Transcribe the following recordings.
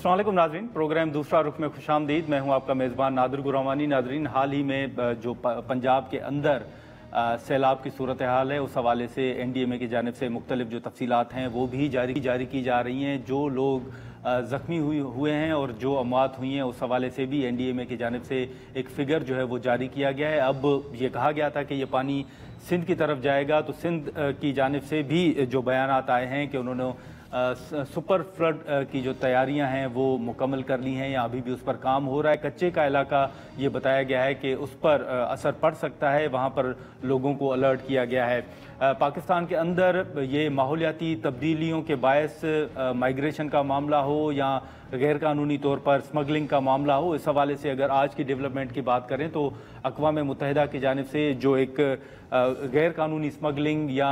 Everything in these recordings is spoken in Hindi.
अस्सलाम वालेकुम नाज़रीन, प्रोग्राम दूसरा रुख में खुशामदीद। मैं हूं आपका मेज़बान नादिर गुरामानी। नाज़रीन, हाल ही में जो पंजाब के अंदर सैलाब की सूरत हाल है, उस हवाले से NDMA की जानिब से मुख्तलिफ जो तफसीलात हैं वो भी जारी की जा रही हैं। जो लोग ज़ख्मी हुए हैं और जो अमवात हुई हैं, उस हवाले से भी NDMA की जानिब से एक फ़िगर जो है वो जारी किया गया है। अब ये कहा गया था कि ये पानी सिंध की तरफ जाएगा, तो सिंध की जानिब से भी जो बयानात आए हैं कि उन्होंने सुपर फ्लड की जो तैयारियां हैं वो मुकम्मल कर ली हैं या अभी भी उस पर काम हो रहा है। कच्चे का इलाका ये बताया गया है कि उस पर असर पड़ सकता है, वहाँ पर लोगों को अलर्ट किया गया है। पाकिस्तान के अंदर ये माहौलियाती तब्दीलियों के बायस माइग्रेशन का मामला हो या गैर कानूनी तौर पर स्मगलिंग का मामला हो, इस हवाले से अगर आज की डेवलपमेंट की बात करें तो अक़वाम मुत्तहिदा की जानिब से जो एक गैर कानूनी स्मगलिंग या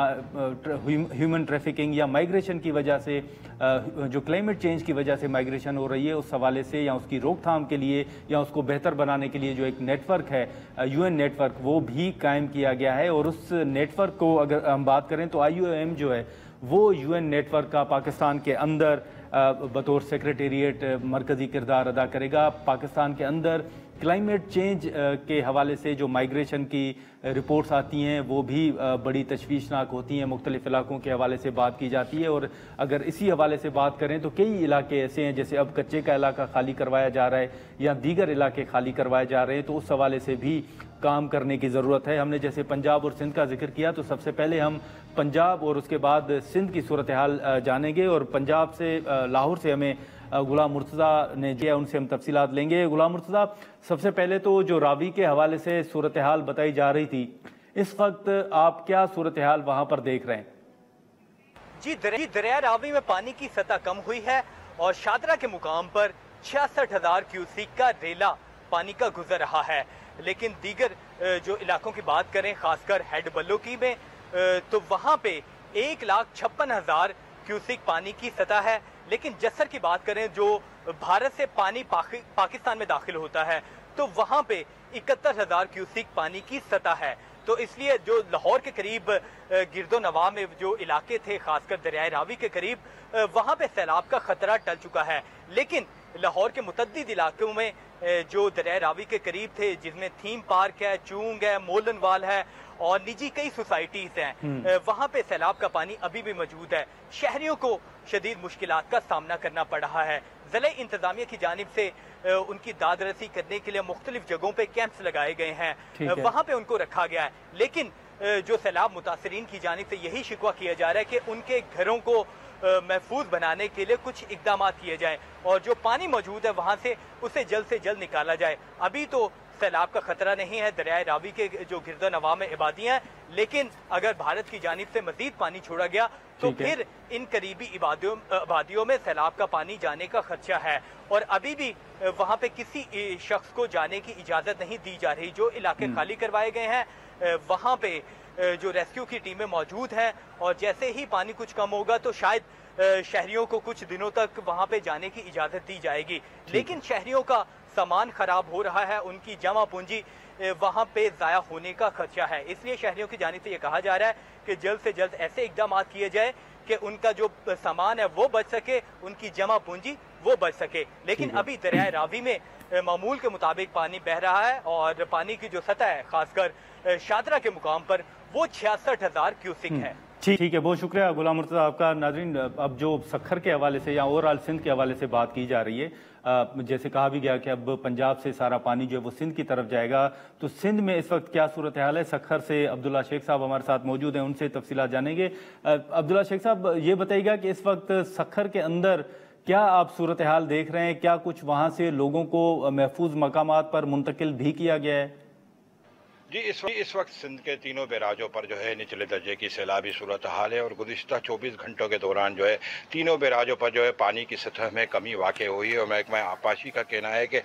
ह्यूमन ट्रैफिकिंग या माइग्रेशन की वजह से जो क्लाइमेट चेंज की वजह से माइग्रेशन हो रही है, उस हवाले से या उसकी रोकथाम के लिए या उसको बेहतर बनाने के लिए जो एक नेटवर्क है, UN नेटवर्क, वो भी कायम किया गया है। और उस नेटवर्क को अगर हम बात करें तो IOM जो है वो UN नेटवर्क का पाकिस्तान के अंदर बतौर सेक्रेटेरिएट मरकज़ी किरदार अदा करेगा। पाकिस्तान के अंदर क्लाइमेट चेंज के हवाले से जो माइग्रेशन की रिपोर्ट्स आती हैं वो भी बड़ी तशवीशनाक होती हैं। मुख्तलिफ इलाकों के हवाले से बात की जाती है और अगर इसी हवाले से बात करें तो कई इलाके ऐसे हैं, जैसे अब कच्चे का इलाका खाली करवाया जा रहा है या दीगर इलाके खाली करवाए जा रहे हैं, तो उस हवाले से भी काम करने की ज़रूरत है। हमने जैसे पंजाब और सिंध का जिक्र किया, तो सबसे पहले हम पंजाब और उसके बाद सिंध की सूरत हाल जानेंगे। और पंजाब से लाहौर से हमें गुलाम मुर्तज़ा ने किया, उनसे हम तफसीलात लेंगे। गुलाम मुर्तज़ा, सबसे पहले तो जो रावी के हवाले से सूरत हाल बताई जा रही थी, इस वक्त आप क्या सूरत हाल वहाँ पर देख रहे हैं? जी, दरिया रावी में पानी की सतह कम हुई है और शादरा के मुकाम पर 66,000 क्यूसिक का रेला पानी का गुजर रहा है। लेकिन दीगर जो इलाकों की बात करें, खासकर हेड बल्लोकी में, तो वहाँ पे 1,56,000 क्यूसिक पानी की सतह है। लेकिन जस्सर की बात करें, जो भारत से पानी पाकिस्तान में दाखिल होता है, तो वहाँ पे 71,000 क्यूसिक पानी की सतह है। तो इसलिए जो लाहौर के करीब गिरदो नवाह में जो इलाके थे, खासकर दरियाए रावी के करीब, वहाँ पे सैलाब का खतरा टल चुका है। लेकिन लाहौर के मुतद्दिद इलाकों में जो दरियाए रावी के करीब थे, जिसमें थीम पार्क है, चूंग है, मोलन वाल है और निजी कई सोसाइटीज हैं, वहाँ पे सैलाब का पानी अभी भी मौजूद है। शहरियों को शदीद मुश्किलात का सामना करना पड़ रहा है। ज़िला इंतजामिया की जानिब से उनकी दादरसी करने के लिए मुख्तलिफ जगहों पे कैंप्स लगाए गए हैं, वहाँ पे उनको रखा गया है। लेकिन जो सैलाब मुतासरीन की जानिब से यही शिकवा किया जा रहा है कि उनके घरों को महफूज बनाने के लिए कुछ इकदाम किए जाए और जो पानी मौजूद है वहाँ से उसे जल्द से जल्द निकाला जाए। अभी तो सैलाब का खतरा नहीं है दरियाए रावी के जो गिरदा नवाह में इबादियाँ हैं, लेकिन अगर भारत की जानिब से मजीद पानी छोड़ा गया तो फिर इन करीबी आबादियों में सैलाब का पानी जाने का खदशा है। और अभी भी वहाँ पे किसी शख्स को जाने की इजाज़त नहीं दी जा रही। जो इलाके खाली करवाए गए हैं, वहाँ पे जो रेस्क्यू की टीमें मौजूद हैं और जैसे ही पानी कुछ कम होगा तो शायद शहरियों को कुछ दिनों तक वहाँ पे जाने की इजाज़त दी जाएगी। लेकिन शहरियों का सामान खराब हो रहा है, उनकी जमा पूंजी वहाँ पे ज़ाया होने का खदशा है। इसलिए शहरियों की जानिब से ये कहा जा रहा है कि जल्द से जल्द ऐसे इकदाम किए जाए कि उनका जो सामान है वो बच सके, उनकी जमा पूंजी वो बच सके। लेकिन अभी दरियाए रावी में मामूल के मुताबिक पानी बह रहा है और पानी की जो सतह है, खासकर शादरा के मुकाम पर, वो 66,000 क्यूसिक है। ठीक है, बहुत शुक्रिया गुलाम मुर्तज़ा आपका। नाज़रीन, अब जो सखर के हवाले से या ओवरऑल सिंध के हवाले से बात की जा रही है, जैसे कहा भी गया कि अब पंजाब से सारा पानी जो है वो सिंध की तरफ जाएगा, तो सिंध में इस वक्त क्या सूरत हाल है? सखर से अब्दुल्ला शेख साहब हमारे साथ मौजूद हैं, उनसे तफसीलात जानेंगे। अब्दुल्ला शेख साहब, ये बताइएगा कि इस वक्त सखर के अंदर क्या आप सूरत हाल देख रहे हैं? क्या कुछ वहाँ से लोगों को महफूज मकामात पर मुंतकिल भी किया गया है? जी, इस वक्त सिंध के तीनों बैराजों पर जो है निचले दर्जे की सैलाबी सूरत हाल है और गुज़िश्ता 24 घंटों के दौरान जो है तीनों बैराजों पर जो है पानी की सतह में कमी वाक़ हुई है। और महकमा आपाशी का कहना है कि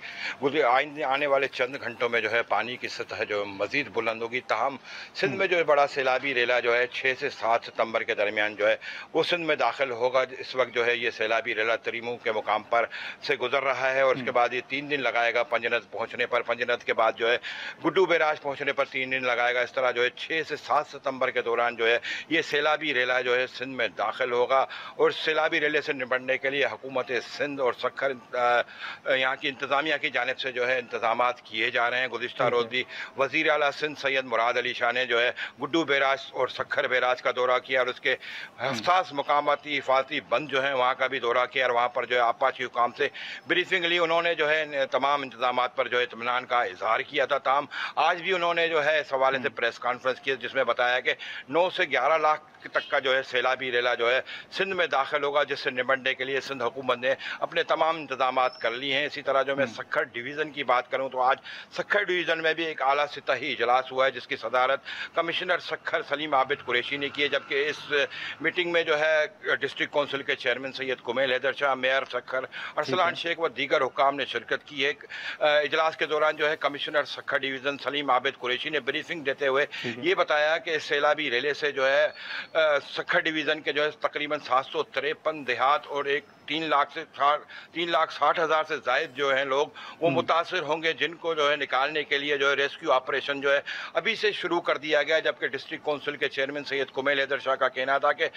आने वाले चंद घंटों में जो है पानी की सतह जो मज़ीद बुलंद होगी। ताहम सिंध में जो है बड़ा सैलाबी रेला जो है 6 से 7 सितंबर के दरमियान जो है वो सिंध में दाखिल होगा। इस वक्त जो है ये सैलाबी रेला तरीमू के मुकाम पर से गुजर रहा है और उसके बाद ये 3 दिन लगाएगा पंजनद पहुँचने पर। पंजनद के बाद जो है गुड्डू बैराज पहुँचने पर 3 दिन लगाएगा। इस तरह जो है 6 से 7 सितंबर के दौरान जो है ये सैलाबी रेला जो है सिंध में दाखिल होगा और सैलाबी रेले से निपटने के लिए हुकूमत सिंध और सखर यहाँ की इंतज़ामिया की जानिब से जो है इंतजाम किए जा रहे हैं। गुज़िश्ता रोज़ भी वज़ीर आला सिंध सैयद मुराद अली शाह ने जो है गुड्डू बैराज और सखर बैराज का दौरा किया और उसके हसास मकामाती हिफाजती बंद जो है वहाँ का भी दौरा किया और वहाँ पर जो है आपाची हुकाम से ब्रीफिंग ली। उन्होंने जो है तमाम इंतजाम पर जो है इत्मीनान का इजहार किया था। ताम आज भी उन्होंने जो है इस हवाले से प्रेस कॉन्फ्रेंस की जिसमें बताया कि 9 से 11 लाख तक का जो है सैलाबी रेला जो है सिंध में दाखिल होगा, जिससे निपटने के लिए सिंध हुकूमत ने अपने तमाम इंतजाम कर लिए हैं। इसी तरह जो मैं सखर डिवीज़न की बात करूं तो आज सखर डिवीज़न में भी एक आला सतही इजलास हुआ है जिसकी सदारत कमिश्नर सखर सलीम आबिद कुरैशी ने की है, जबकि इस मीटिंग में जो है डिस्ट्रिक्ट काउंसिल के चेयरमैन सैयद कुमैल हैदर शाह, मेयर सखर अरसलान शेख व दीगर हुकाम ने शिरकत की है। इजलास के दौरान जो है कमिश्नर सखर डिवीज़न सलीम आबिद कुरैशी ने ब्रीफिंग देते हुए ये बताया कि सैलाबी रेले से जो है सखर डिवीज़न के जो है तकरीबन 753 देहात और 3,60,000 से ज़ायद जो हैं लोग वो मुतासर होंगे, जिनको जो है निकालने के लिए जो है रेस्क्यू ऑपरेशन जो है अभी से शुरू कर दिया गया। जबकि डिस्ट्रिक्ट काउंसिल के चेयरमैन सैयद कुमैल हैदर शाह का कहना था कि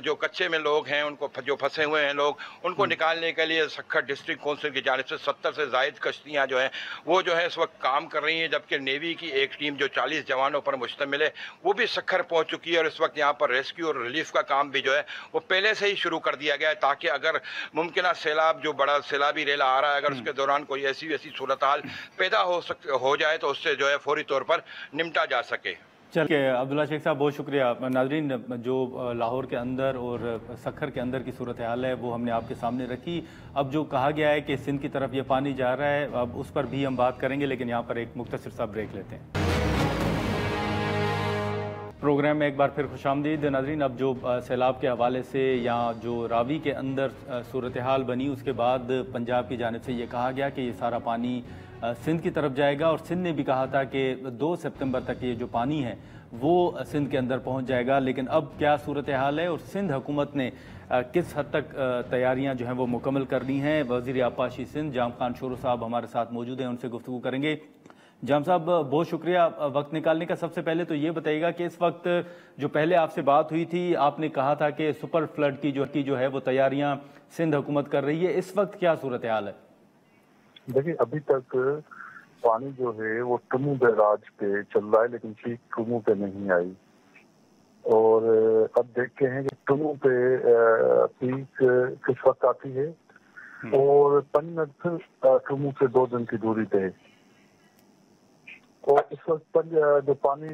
जो कच्चे में लोग हैं उनको जो फंसे हुए हैं लोग उनको निकालने के लिए सखर डिस्ट्रिक्ट काउंसिल की जानिब से 70 से ज़ायद कश्तियाँ जो हैं वो जो है इस वक्त काम कर रही हैं। जबकि नेवी की एक टीम जो 40 जवानों पर मुश्तमिल है वो भी सखर पहुँच चुकी है और इस वक्त यहाँ पर रेस्क्यू और रिलीफ का काम भी जो है वो पहले से ही शुरू कर दिया गया है, ताकि अगर मुमकिन सैलाब जो बड़ा सैलाबी रेला आ रहा है अगर उसके दौरान कोई ऐसी वैसी सूरत हाल पैदा हो जाए तो उससे जो है फौरी तौर पर निपटा जा सके। चलिए अब्दुल्ला शेख साहब, बहुत शुक्रिया। नाज़रीन, जो लाहौर के अंदर और सखर के अंदर की सूरत हाल है वो हमने आपके सामने रखी। अब जो कहा गया है कि सिंध की तरफ ये पानी जा रहा है, अब उस पर भी हम बात करेंगे, लेकिन यहाँ पर एक मुख्तसर सा ब्रेक लेते हैं। प्रोग्राम में एक बार फिर खुशामदीद। नाज़रीन, अब जो सैलाब के हवाले से यहाँ जो रावी के अंदर सूरत हाल बनी उसके बाद पंजाब की जानिब से ये कहा गया कि ये सारा पानी सिंध की तरफ जाएगा और सिंध ने भी कहा था कि 2 सितंबर तक ये जो पानी है वो सिंध के अंदर पहुंच जाएगा। लेकिन अब क्या सूरत हाल है और सिंध हुकूमत ने किस हद तक तैयारियां जो हैं वो मुकम्मल कर ली हैं? वज़ीर आपाशी सिंध जाम खान शोरो साहब हमारे साथ मौजूद हैं, उनसे गुफ्तगू करेंगे। जाम साहब, बहुत शुक्रिया वक्त निकालने का। सबसे पहले तो ये बताइएगा कि इस वक्त जो पहले आपसे बात हुई थी आपने कहा था कि सुपर फ्लड की जो है वो तैयारियां सिंध हुकूमत कर रही है, इस वक्त क्या सूरत हाल है? देखिए, अभी तक पानी जो है वो टुमू बैराज पे चल रहा है, लेकिन पीक टुमू पे नहीं आई और अब देखते हैं कि टुमू पे पीक किस वक्त आती है और पन्नत फिर टुमू से 2 दिन की दूरी पे है। और इस वक्त जो पानी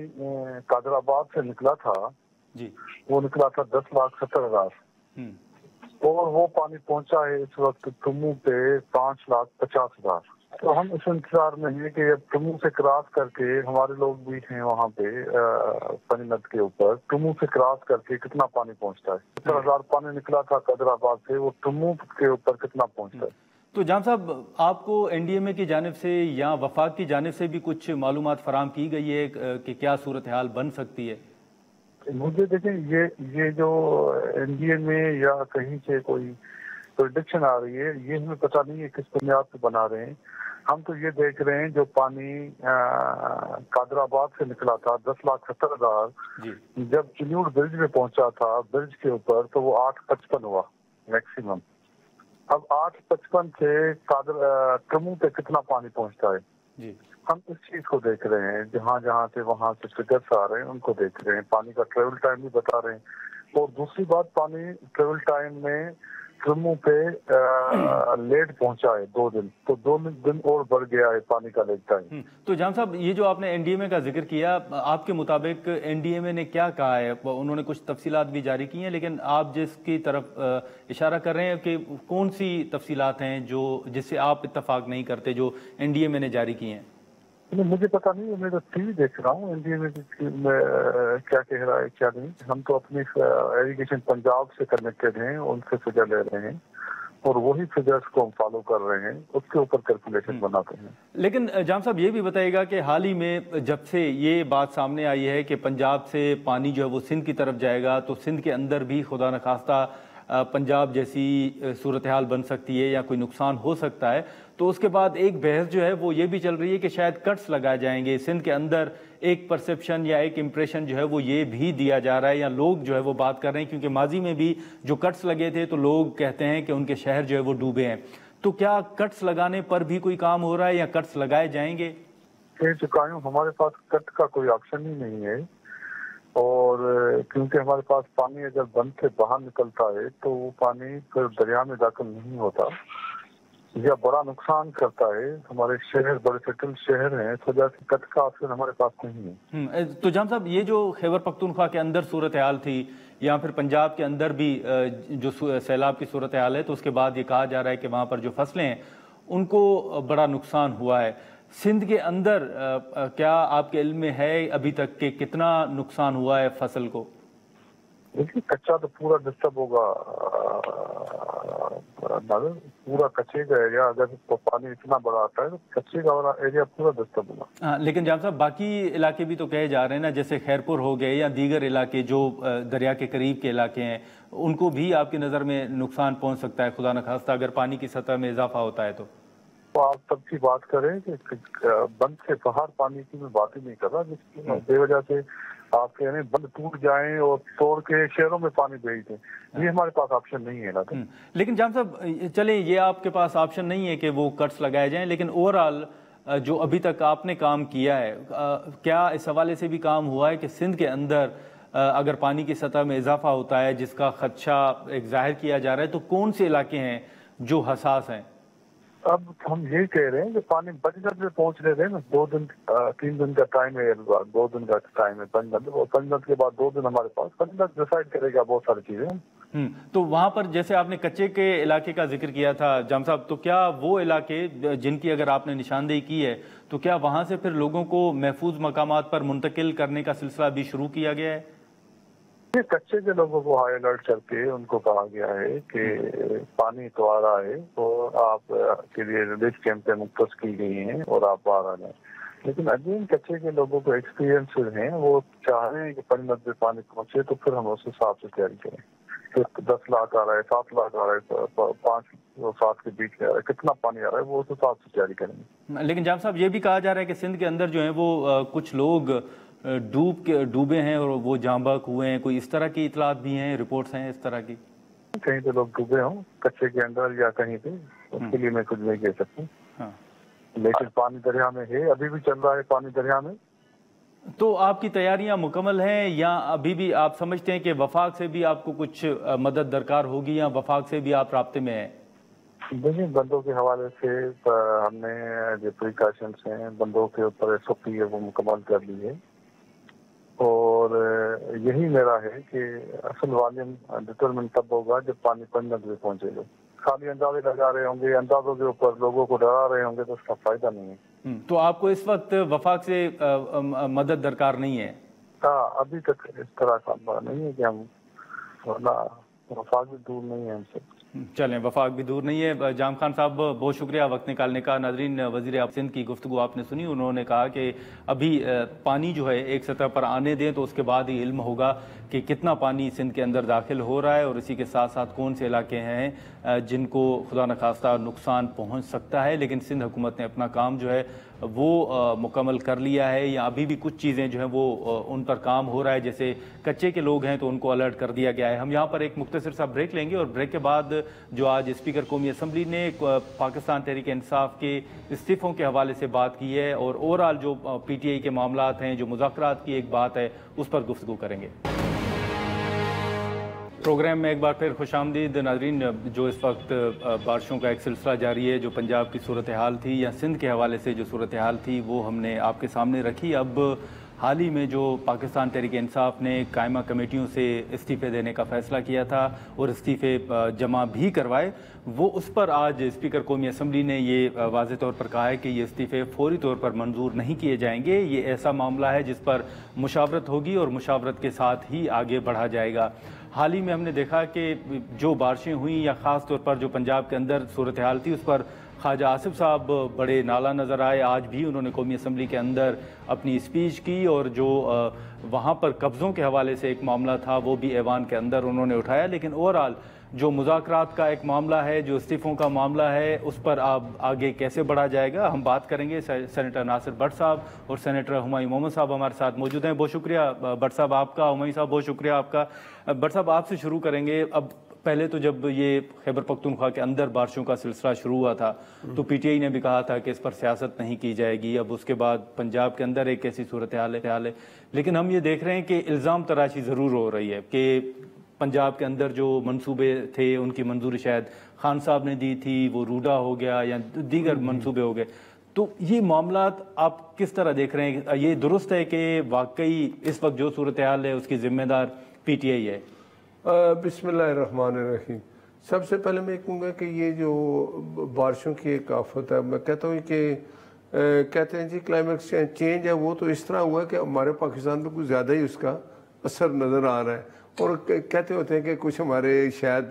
कादराबाद से निकला था जी, वो निकला था 10,70,000 और वो पानी पहुंचा है इस वक्त टुमू पे 5,50,000। तो हम इस इंतजार में हैं कि अब टुमू से क्रॉस करके हमारे लोग भी हैं वहाँ पे पनीनत के ऊपर, टुमू से क्रॉस करके कितना पानी पहुँचता है। 70,000 पानी निकला था कादराबाद से, वो टुमू के ऊपर कितना पहुँचता है। तो जाम साहब, आपको एनडीएमए की जानिब से या वफाक की जानिब से भी कुछ मालूमात फराम की गई है कि क्या सूरत हाल बन सकती है? मुझे देखें, ये जो एनडीएमए या कहीं से कोई प्रेडिक्शन आ रही है ये हमें पता नहीं है किस बुनियाद पे बना रहे हैं। हम तो ये देख रहे हैं जो पानी कादराबाद से निकला था 10,70,000 जब चिन्यूड ब्रिज में पहुंचा था ब्रिज के ऊपर तो वो 8,55 हुआ मैक्सिमम। अब 8,55 से टुमू पे कितना पानी पहुंचता है जी, हम इस चीज को देख रहे हैं। जहाँ जहाँ से वहाँ से फिगर्स आ रहे हैं उनको देख रहे हैं, पानी का ट्रेवल टाइम भी बता रहे हैं। और दूसरी बात, पानी ट्रेवल टाइम में टुमू पे लेट पहुंचा है 2 दिन, तो 2 दिन और बढ़ गया है पानी का लेट टाइम। तो जाम साहब, ये जो आपने एनडीएमए का जिक्र किया, आपके मुताबिक एनडीएमए ने क्या कहा है? उन्होंने कुछ तफसीलात भी जारी की हैं, लेकिन आप जिसकी तरफ इशारा कर रहे हैं कि कौन सी तफसीलात हैं जो जिससे आप इत्तफाक नहीं करते जो एनडीएमए ने जारी की हैं? मुझे पता नहीं है, मैं तो टीवी देख रहा हूँ एनडीएमए क्या कह रहा है क्या नहीं। हम तो अपनी एजुकेशन पंजाब से कनेक्टेड हैं, उनसे फिगर ले रहे हैं और वही फिगर्स को हम फॉलो कर रहे हैं, उसके ऊपर कैलकुलेशन बनाते हैं। लेकिन जाम साहब, ये भी बताइएगा कि हाल ही में जब से ये बात सामने आई है कि पंजाब से पानी जो है वो सिंध की तरफ जाएगा, तो सिंध के अंदर भी खुदा न खास्ता पंजाब जैसी सूरत हाल बन सकती है या कोई नुकसान हो सकता है, तो उसके बाद एक बहस जो है वो ये भी चल रही है कि शायद कट्स लगाए जाएंगे सिंध के अंदर। एक परसेप्शन या एक इम्प्रेशन जो है वो ये भी दिया जा रहा है या लोग जो है वो बात कर रहे हैं, क्योंकि माजी में भी जो कट्स लगे थे तो लोग कहते हैं कि उनके शहर जो है वो डूबे हैं। तो क्या कट्स लगाने पर भी कोई काम हो रहा है या कट्स लगाए जाएंगे? कह चुका हूँ, हमारे पास कट का कोई ऑप्शन ही नहीं है, और क्योंकि हमारे पास पानी अगर बंद से बाहर निकलता है तो वो पानी फिर दरिया में दाखिल नहीं होता या बड़ा नुकसान करता है। हमारे शहर बड़े सेटल शहर हैं, इस वजह से कट का ऑप्शन हमारे पास नहीं है। तो जाम साहब, ये जो खैबर पख्तूनख्वा के अंदर सूरत हाल थी या फिर पंजाब के अंदर भी जो सैलाब की सूरत हाल है, तो उसके बाद ये कहा जा रहा है कि वहाँ पर जो फसलें हैं उनको बड़ा नुकसान हुआ है। सिंध के अंदर क्या आपके इल्म में है अभी तक के कितना नुकसान हुआ है फसल को? देखिए, कच्चा तो पूरा डिस्टर्ब होगा, पूरा कच्चे का एरिया अगर तो पानी इतना बड़ा आता है तो कच्चे का वाला एरिया पूरा डिस्टर्ब होगा। हाँ, लेकिन जाम साहब बाकी इलाके भी तो कहे जा रहे हैं ना, जैसे खैरपुर हो गए या दीगर इलाके जो दरिया के करीब के इलाके हैं, उनको भी आपकी नज़र में नुकसान पहुंच सकता है खुदा न खास्ता अगर पानी की सतह में इजाफा होता है तो आप सबकी बात करें कि बंद से बाहर पानी की मैं बात ही नहीं कर रहा, जिसकी बेवजह से आप कह रहे हैं बंद टूट जाएं और तोड़ के शहरों में पानी भेज दें, ये हमारे पास ऑप्शन नहीं है ना। लेकिन जाम साहब चले, ये आपके पास ऑप्शन नहीं है कि वो कट्स लगाए जाएं, लेकिन ओवरऑल जो अभी तक आपने काम किया है, क्या इस हवाले से भी काम हुआ है कि सिंध के अंदर अगर पानी की सतह में इजाफा होता है जिसका खदशा एक जाहिर किया जा रहा है, तो कौन से इलाके हैं जो हसास हैं? अब हम ये कह रहे हैं कि पानी पंचगढ़ में पहुंच रहे थे ना, 3 दिन का टाइम है, 2 दिन का टाइम है पंचगढ़, और पंचगढ़ के बाद 2 दिन हमारे पास, पंचगढ़ डिसाइड करेगा बहुत सारी चीजें। तो वहां पर जैसे आपने कच्चे के इलाके का जिक्र किया था जाम साहब, तो क्या वो इलाके जिनकी अगर आपने निशानदेही की है तो क्या वहां से फिर लोगों को महफूज मकामात पर मुंतकिल करने का सिलसिला भी शुरू किया गया है? कच्चे के लोगों को हाई अलर्ट करके उनको कहा गया है कि पानी तो आ रहा है और आप के लिए रिलीफ कैंप पे मुख्तस की गई हैं और आप बाहर आ जाए। लेकिन अगेन कच्चे के लोगों को एक्सपीरियंस हैं, वो चाह रहे हैं कि पंचगढ़ में पानी पहुंचे तो फिर हम उस हिसाब से तैयारी करें। फिर 10 लाख आ रहा है, 7 लाख आ रहा है, 5 और 7 के बीच में आ रहा है, कितना पानी आ रहा है वो उस हिसाब से तैयारी करेंगे। लेकिन जाम साहब ये भी कहा जा रहा है कि सिंध के अंदर जो है वो कुछ लोग डूबे हैं और वो जांबक हुए हैं, कोई इस तरह की इतलात भी हैं, रिपोर्ट्स हैं इस तरह की? कहीं पे लोग डूबे हों कच्चे के अंदर या कहीं पे, उसके लिए मैं कुछ नहीं कह सकता। हाँ। लेकिन पानी दरिया में है, अभी भी चल रहा है पानी दरिया में। तो आपकी तैयारियां मुकम्मल हैं या अभी भी आप समझते हैं कि वफाक से भी आपको कुछ मदद दरकार होगी या वफाक से भी आप राब्ते में हैं? देखिए, बंदों के हवाले से हमने जो प्रिकॉशंस हैं बंदों के ऊपर SOP है वो मुकम्मल कर ली है, और यही मेरा है कि असल वॉल्यूम डिटरमिन तब होगा जब पानी पंचगढ़ में पहुंचेगा। खाली अंदाजे लगा रहे होंगे, अंदाजों के ऊपर लोगों को डरा रहे होंगे तो उसका फायदा नहीं है। तो आपको इस वक्त वफाक से मदद दरकार नहीं है? हाँ, अभी तक इस तरह का नहीं है कि हम, वरना वफाक भी दूर नहीं है हमसे। चलें, वफाक भी दूर नहीं है। जाम खान साहब बहुत शुक्रिया वक्त निकालने का। नाजरीन, वज़ीर आब सिंध की गुफ्तगू आपने सुनी, उन्होंने कहा कि अभी पानी जो है एक सतह पर आने दें तो उसके बाद ही इल्म होगा कि कितना पानी सिंध के अंदर दाखिल हो रहा है और इसी के साथ साथ कौन से इलाके हैं जिनको खुदा न खास्ता नुकसान पहुँच सकता है। लेकिन सिंध हुकूमत ने अपना काम जो है वो मुकम्मल कर लिया है, या अभी भी कुछ चीज़ें जो हैं वो उन पर काम हो रहा है, जैसे कच्चे के लोग हैं तो उनको अलर्ट कर दिया गया है। हम यहाँ पर एक मुख्तसर सा ब्रेक लेंगे और ब्रेक के बाद जो आज स्पीकर कौमी असम्बली ने पाकिस्तान तहरीक इंसाफ के इस्तीफ़ों के हवाले से बात की है और ओवरऑल जो PTI के मामलात हैं, जो मुज़ाकरात की एक बात है, उस पर गुफ्तगू करेंगे। प्रोग्राम में एक बार फिर खुशामदीद। नाज़रीन, जो इस वक्त बारिशों का एक सिलसिला जारी है, जो पंजाब की सूरत हाल थी या सिंध के हवाले से जो सूरत हाल थी वो हमने आपके सामने रखी। अब हाल ही में जो पाकिस्तान तहरीक इंसाफ ने कायमा कमेटियों से इस्तीफ़े देने का फ़ैसला किया था और इस्तीफ़े जमा भी करवाए, वो उस पर आज स्पीकर कौमी असम्बली ने ये वाज़ेह तौर पर कहा है कि ये इस्तीफ़े फ़ौरी तौर पर मंजूर नहीं किए जाएंगे। ये ऐसा मामला है जिस पर मुशावरत होगी और मुशावरत के साथ ही आगे बढ़ा जाएगा। हाल ही में हमने देखा कि जो बारिशें हुई या ख़ास तौर पर जो पंजाब के अंदर सूरत हाल थी उस पर ख्वाजा आसिफ साहब बड़े नाला नज़र आए। आज भी उन्होंने कौमी असम्बली के अंदर अपनी स्पीच की और जो वहाँ पर कब्ज़ों के हवाले से एक मामला था वो भी ऐवान के अंदर उन्होंने उठाया। लेकिन ओवरऑल जो मुज़ाकरात का एक मामला है, जो इस्तीफ़ों का मामला है, उस पर अब आगे कैसे बढ़ा जाएगा हम बात करेंगे। सेनेटर नासिर भट्ट साहब और सेनेटर हुमायूं मोहम्मद साहब हमारे साथ मौजूद हैं। बहुत शुक्रिया भट्ट साहब आपका, हुमायूं साहब बहुत शुक्रिया आपका। भट्ट साहब आपसे शुरू करेंगे। अब पहले तो जब ये खैबर पख्तूनख्वा के अंदर बारिशों का सिलसिला शुरू हुआ था तो पीटीआई ने भी कहा था कि इस पर सियासत नहीं की जाएगी। अब उसके बाद पंजाब के अंदर एक ऐसी सूरत हाल है, लेकिन हम ये देख रहे हैं कि इल्ज़ाम तराशी ज़रूर हो रही है कि पंजाब के अंदर जो मंसूबे थे उनकी मंजूरी शायद खान साहब ने दी थी, वो रूडा हो गया या दीगर मंसूबे हो गए। तो ये मामला आप किस तरह देख रहे हैं? ये दुरुस्त है कि वाकई इस वक्त जो सूरत हाल है उसकी जिम्मेदार पीटीआई है? बिस्मिल्लाहिर्रहमानिर्रहीम। सबसे पहले मैं कहूँगा कि ये जो बारिशों की एक आफत है, मैं कहता हूँ कि कहते हैं जी क्लाइमेट चेंज है, वो तो इस तरह हुआ है कि हमारे पाकिस्तान में कुछ ज़्यादा ही उसका असर नज़र आ रहा है। और कहते होते हैं कि कुछ हमारे शायद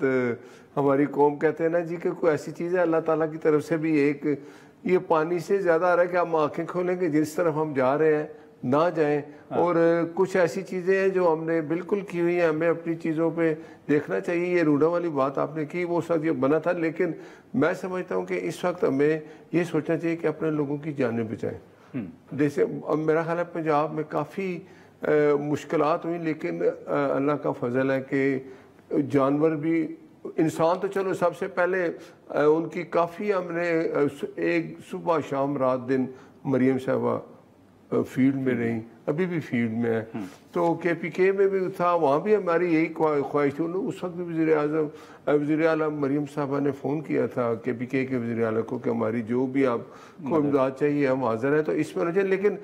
हमारी कौम कहते हैं ना जी कि कोई ऐसी चीज़ है अल्लाह ताला की तरफ से भी एक ये पानी से ज़्यादा आ रहा है कि हम आँखें खोलेंगे जिस तरफ हम जा रहे हैं ना जाएं। और कुछ ऐसी चीज़ें हैं जो हमने बिल्कुल की हुई हैं, हमें अपनी चीज़ों पे देखना चाहिए। ये रूडा वाली बात आपने की, वो सब ये बना था, लेकिन मैं समझता हूँ कि इस वक्त हमें ये सोचना चाहिए कि अपने लोगों की जानें बचाएं। जैसे अब मेरा ख्याल है पंजाब में काफ़ी मुश्किलात हुई, लेकिन अल्लाह का फजल है कि जानवर भी, इंसान तो चलो सबसे पहले उनकी काफ़ी हमने एक सुबह शाम रात दिन मरियम साहबा फील्ड में रही, अभी भी फील्ड में है। तो KPK में भी था, वहाँ भी हमारी यही ख्वाहिश थी। उस वक्त भी वज़ीर आला मरियम साहबा ने फ़ोन किया था KPK के वज़ीर आला को कि हमारी जो भी आपको इमदाद चाहिए हम हाज़िर हैं। तो इसमें रहे, लेकिन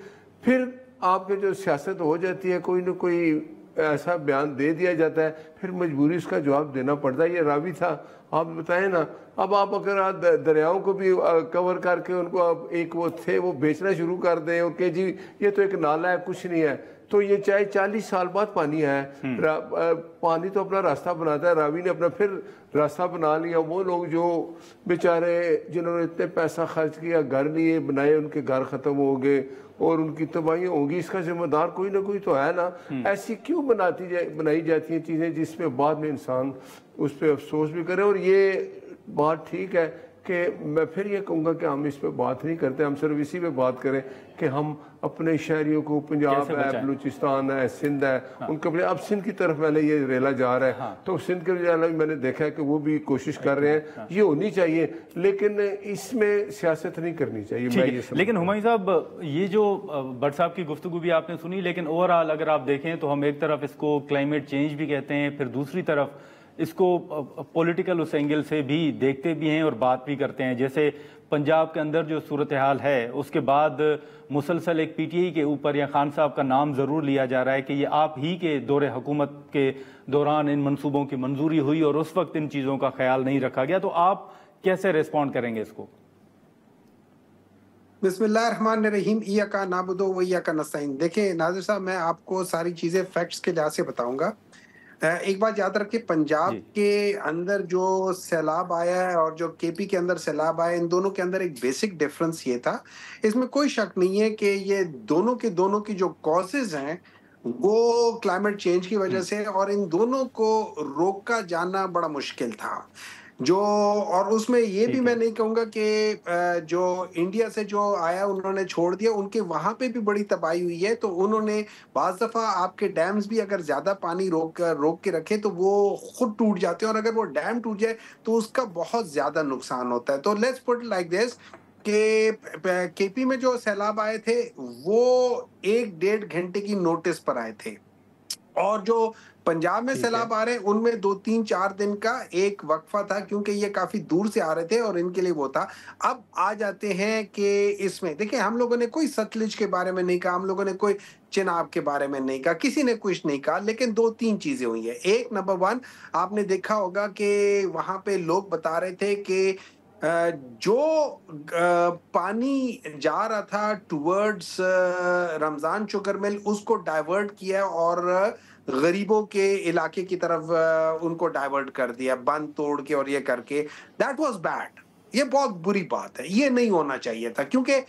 फिर आपके जो सियासत हो जाती है, कोई ना कोई ऐसा बयान दे दिया जाता है, फिर मजबूरी उसका जवाब देना पड़ता है। ये रावी था, आप बताएं ना। अब आप अगर आप दरियाओं को भी कवर करके उनको आप एक वो थे वो बेचना शुरू कर दें और कि जी ये तो एक नाला है कुछ नहीं है, तो ये चाहे 40 साल बाद पानी है, पानी तो अपना रास्ता बनाता है। रावी ने अपना फिर रास्ता बना लिया। वो लोग जो बेचारे जिन्होंने इतने पैसा खर्च किया, घर लिए बनाए, उनके घर ख़त्म हो गए और उनकी तबाहियाँ होंगी, इसका जिम्मेदार कोई ना कोई तो है ना। ऐसी क्यों बनाई जाती हैं चीज़ें जिसमें बाद में इंसान उस पर अफसोस भी करे। और ये बात ठीक है कि मैं फिर ये कहूँगा कि हम इस पे बात नहीं करते, हम सिर्फ इसी पे बात करें कि हम अपने शहरियों को, पंजाब है, बलूचिस्तान है, सिंध है, उनके अपने, अब सिंध की तरफ मैंने ये रेला जा रहा है, तो सिंध के भी मैंने देखा है कि वो भी कोशिश कर रहे हैं। ये होनी चाहिए, लेकिन इसमें सियासत नहीं करनी चाहिए। मैं ये लेकिन हुमायूं साहब, ये जो भट्ट साहब की गुफ्तगू भी आपने सुनी, लेकिन ओवरऑल अगर आप देखें तो हम एक तरफ इसको क्लाइमेट चेंज भी कहते हैं, फिर दूसरी तरफ इसको पॉलिटिकल उस एंगल से भी देखते भी हैं और बात भी करते हैं। जैसे पंजाब के अंदर जो सूरत हाल है उसके बाद मुसलसल एक पीटीआई के ऊपर या खान साहब का नाम ज़रूर लिया जा रहा है कि ये आप ही के दौरे हुकूमत के दौरान इन मंसूबों की मंजूरी हुई और उस वक्त इन चीज़ों का ख्याल नहीं रखा गया। तो आप कैसे रिस्पॉन्ड करेंगे इसको? बिस्मिल्लाहिर्रहमानिर्रहीम, इय्याका नाबुदु व इय्याका नस्तईन। देखिए नाज़िर साहब, मैं आपको सारी चीज़ें फैक्ट्स के लिहाज से बताऊंगा। एक बात याद रखिए, पंजाब के अंदर जो सैलाब आया है और जो KP के अंदर सैलाब आया, इन दोनों के अंदर एक बेसिक डिफरेंस ये था, इसमें कोई शक नहीं है कि ये दोनों की जो कॉजेज हैं वो क्लाइमेट चेंज की वजह से, और इन दोनों को रोका जाना बड़ा मुश्किल था। जो और उसमें ये भी मैं नहीं कहूँगा कि जो इंडिया से जो आया उन्होंने छोड़ दिया, उनके वहाँ पे भी बड़ी तबाही हुई है। तो उन्होंने बाज़ दफ़ा आपके डैम्स भी अगर ज़्यादा पानी रोक के रखे तो वो खुद टूट जाते हैं, और अगर वो डैम टूट जाए तो उसका बहुत ज़्यादा नुकसान होता है। तो लेट्स पुट लाइक दिस कि KP में जो सैलाब आए थे वो 1-1.5 घंटे की नोटिस पर आए थे, और जो पंजाब में सैलाब आ रहे हैं उनमें 2-3-4 दिन का एक वक्फा था, क्योंकि ये काफी दूर से आ रहे थे और इनके लिए वो था। अब आ जाते हैं कि इसमें देखिए, हम लोगों ने कोई सतलुज के बारे में नहीं कहा, हम लोगों ने कोई चिनाब के बारे में नहीं कहा, किसी ने कुछ नहीं कहा, लेकिन 2-3 चीजें हुई है। एक, नंबर 1, आपने देखा होगा कि वहां पे लोग बता रहे थे कि जो पानी जा रहा था टुवर्ड्स रमजान शुगर मिल, उसको डाइवर्ट किया और गरीबों के इलाके की तरफ उनको डाइवर्ट कर दिया, बंद तोड़ के और ये करके। That was bad. ये बहुत बुरी बात है, ये नहीं होना चाहिए था, क्योंकि